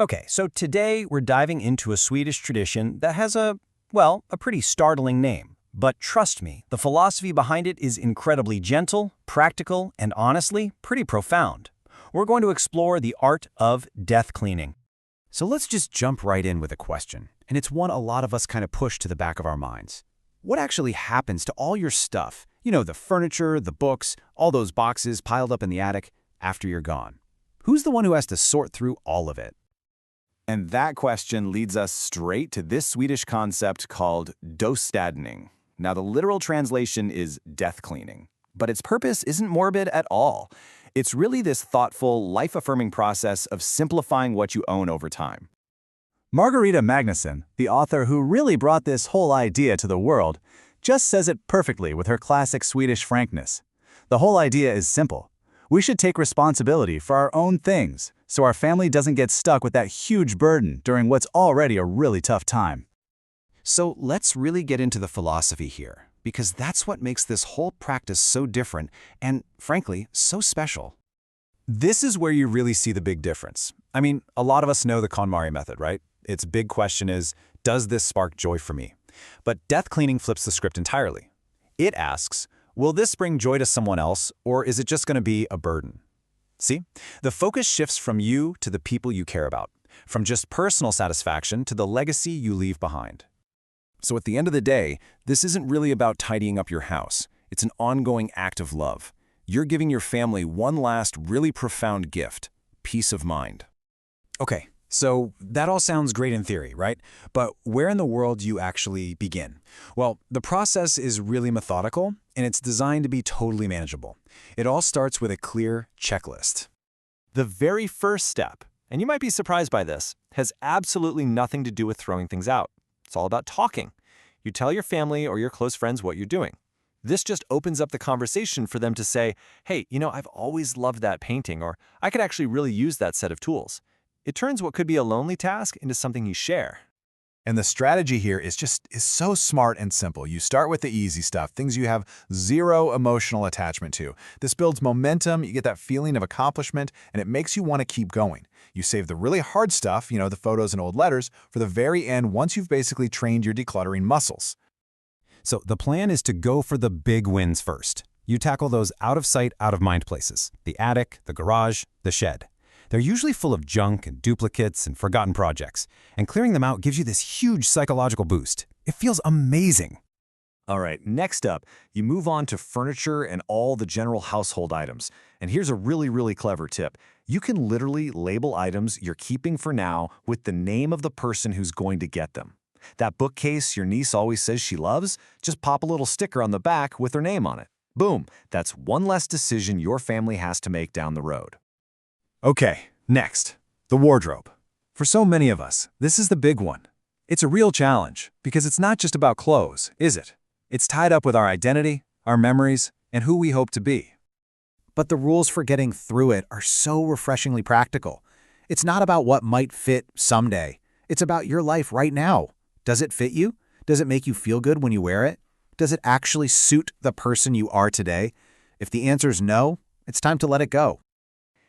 Okay, so today we're diving into a Swedish tradition that has a pretty startling name. But trust me, the philosophy behind it is incredibly gentle, practical, and honestly, pretty profound. We're going to explore the art of death cleaning. So let's just jump right in with a question, and it's one a lot of us kind of push to the back of our minds. What actually happens to all your stuff? You know, the furniture, the books, all those boxes piled up in the attic after you're gone. Who's the one who has to sort through all of it? And that question leads us straight to this Swedish concept called dostädning. Now, the literal translation is death cleaning, but its purpose isn't morbid at all. It's really this thoughtful, life-affirming process of simplifying what you own over time. Margareta Magnusson, the author who really brought this whole idea to the world, just says it perfectly with her classic Swedish frankness. The whole idea is simple. We should take responsibility for our own things, so our family doesn't get stuck with that huge burden during what's already a really tough time. So let's really get into the philosophy here, because that's what makes this whole practice so different and, frankly, so special. This is where you really see the big difference. I mean, a lot of us know the KonMari method, right? Its big question is, does this spark joy for me? But death cleaning flips the script entirely. It asks, will this bring joy to someone else, or is it just going to be a burden? See, the focus shifts from you to the people you care about, from just personal satisfaction to the legacy you leave behind. So at the end of the day, this isn't really about tidying up your house. It's an ongoing act of love. You're giving your family one last really profound gift, peace of mind. Okay, so that all sounds great in theory, right? But where in the world do you actually begin? Well, the process is really methodical, and it's designed to be totally manageable. It all starts with a clear checklist. The very first step, and you might be surprised by this, has absolutely nothing to do with throwing things out. It's all about talking. You tell your family or your close friends what you're doing. This just opens up the conversation for them to say, hey, I've always loved that painting, or I could actually really use that set of tools. It turns what could be a lonely task into something you share. And the strategy here is so smart and simple. You start with the easy stuff, things you have zero emotional attachment to. This builds momentum, you get that feeling of accomplishment, and it makes you want to keep going. You save the really hard stuff, the photos and old letters, for the very end once you've basically trained your decluttering muscles. So the plan is to go for the big wins first. You tackle those out-of-sight, out-of-mind places, the attic, the garage, the shed. They're usually full of junk and duplicates and forgotten projects, and clearing them out gives you this huge psychological boost. It feels amazing. All right, next up, you move on to furniture and all the general household items. And here's a really, really clever tip. You can literally label items you're keeping for now with the name of the person who's going to get them. That bookcase your niece always says she loves, just pop a little sticker on the back with her name on it. Boom, that's one less decision your family has to make down the road. Okay, next, the wardrobe. For so many of us, this is the big one. It's a real challenge because it's not just about clothes, is it? It's tied up with our identity, our memories, and who we hope to be. But the rules for getting through it are so refreshingly practical. It's not about what might fit someday. It's about your life right now. Does it fit you? Does it make you feel good when you wear it? Does it actually suit the person you are today? If the answer is no, it's time to let it go.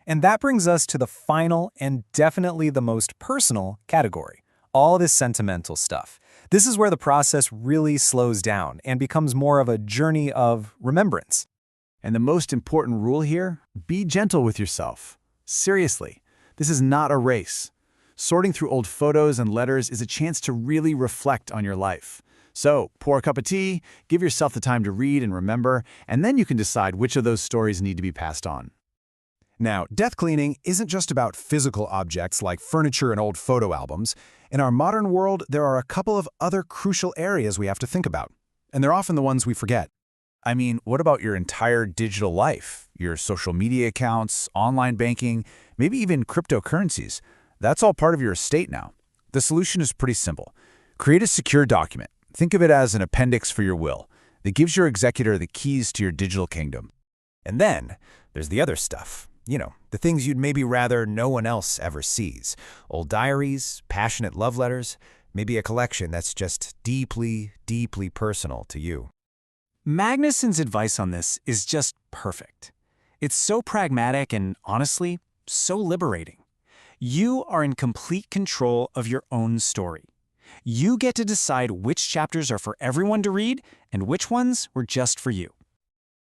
And that brings us to the final and definitely the most personal category, all this sentimental stuff. This is where the process really slows down and becomes more of a journey of remembrance. And the most important rule here, be gentle with yourself. Seriously, this is not a race. Sorting through old photos and letters is a chance to really reflect on your life. So, pour a cup of tea, give yourself the time to read and remember, and then you can decide which of those stories need to be passed on. Now, death cleaning isn't just about physical objects like furniture and old photo albums. In our modern world, there are a couple of other crucial areas we have to think about, and they're often the ones we forget. I mean, what about your entire digital life? Your social media accounts, online banking, maybe even cryptocurrencies. That's all part of your estate now. The solution is pretty simple. Create a secure document. Think of it as an appendix for your will that gives your executor the keys to your digital kingdom. And then there's the other stuff. The things you'd maybe rather no one else ever sees. Old diaries, passionate love letters, maybe a collection that's just deeply, deeply personal to you. Magnusson's advice on this is just perfect. It's so pragmatic and, honestly, so liberating. You are in complete control of your own story. You get to decide which chapters are for everyone to read and which ones were just for you.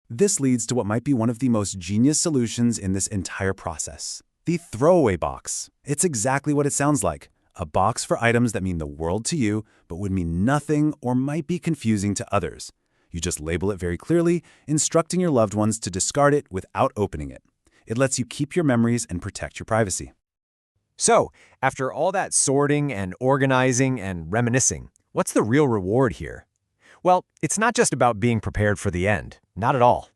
This leads to what might be one of the most genius solutions in this entire process. The throwaway box. It's exactly what it sounds like. A box for items that mean the world to you, but would mean nothing or might be confusing to others. You just label it very clearly, instructing your loved ones to discard it without opening it. It lets you keep your memories and protect your privacy. So, after all that sorting and organizing and reminiscing, what's the real reward here? Well, it's not just about being prepared for the end. Not at all.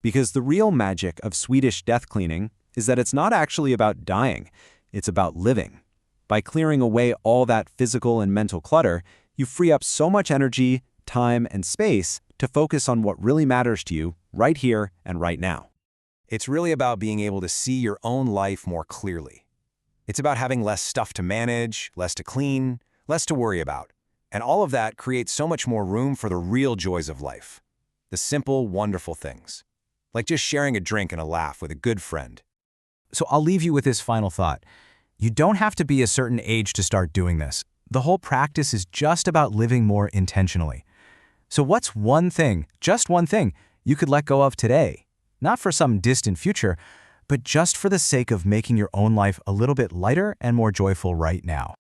Because the real magic of Swedish death cleaning is that it's not actually about dying, it's about living. By clearing away all that physical and mental clutter, you free up so much energy, time, and space to focus on what really matters to you right here and right now. It's really about being able to see your own life more clearly. It's about having less stuff to manage, less to clean, less to worry about. And all of that creates so much more room for the real joys of life. The simple, wonderful things. Like just sharing a drink and a laugh with a good friend. So I'll leave you with this final thought. You don't have to be a certain age to start doing this. The whole practice is just about living more intentionally. So what's one thing, just one thing, you could let go of today? Not for some distant future, but just for the sake of making your own life a little bit lighter and more joyful right now.